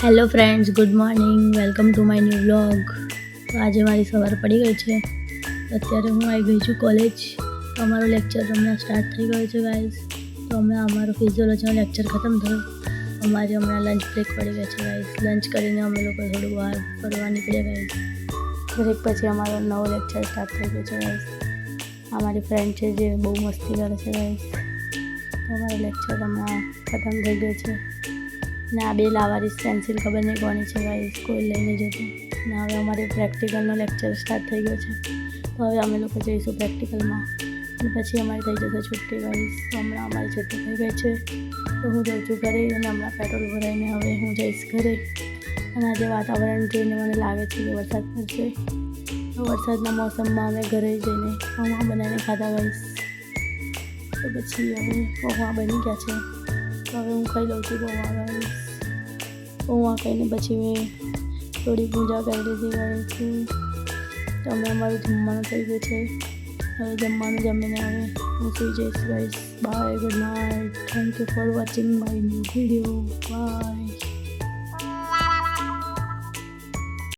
Hello friends, good morning. Welcome to my new vlog. તો આજે મારી સવાર પડી ગઈ છે. અત્યારે હું આવી ગઈ છું કોલેજ. તો અમારો લેક્ચર હમણાં સ્ટાર્ટ થઈ ગયો છે ગાઈઝ. તો હમણાં અમારો ફિઝિયોલોજીનો લેક્ચર ખતમ થયો. અમારી હમણાં લંચ બ્રેક પડી ગઈ છે ગાઈઝ. લંચ કરીને અમે લોકો થોડું બહાર ફરવા નીકળ્યા ગાઈઝ. બ્રેક પછી અમારો નવો લેક્ચર સ્ટાર્ટ થઈ ગયો છે ગાઈઝ. અમારી ફ્રેન્ડ છે જે બહુ મસ્તી કરે છે ગાઈઝ. તો અમારો લેક્ચર હમણાં ખતમ થઈ ગયો છે. ને આ બે લાવારીસ પેન્સિલ ખબર નહીં કોની છે ગાઈઝ, કોઈ લઈને જતું. ને હવે અમારે પ્રેક્ટિકલનો લેક્ચર સ્ટાર્ટ થઈ ગયો છે. તો હવે અમે લોકો જઈશું પ્રેક્ટિકલમાં અને પછી અમારી થઈ જશે છુટ્ટી ગાઈઝ. તો હમણાં અમારી છુટ્ટી થઈ ગઈ છે. તો હું જાઉં છું ઘરે અને હમણાં પેટ્રોલ ભરાઈને હવે હું જઈશ ઘરે. અને આજે વાતાવરણ જોઈને મને લાગે છે કે વરસાદ પડશે. તો વરસાદના મોસમમાં અમે ઘરે જઈને પૌવા બનાવીને ખાધા ગાઈઝ. તો પછી હવે પૌવા બની ગયા છે. તો હવે હું ખાઈ લઉં છું પૌવા ગાઈઝ. પૌવા ખાઈને પછી મેં થોડી પૂજા કરી લીધી ગાઈઝ. તો અમે અમારું જમવાનું થઈ ગયું છે. હવે જમવાનું જમીને હવે હું સુઈ જઈશ guys. Bye, good night. Thank you for watching my new video. By.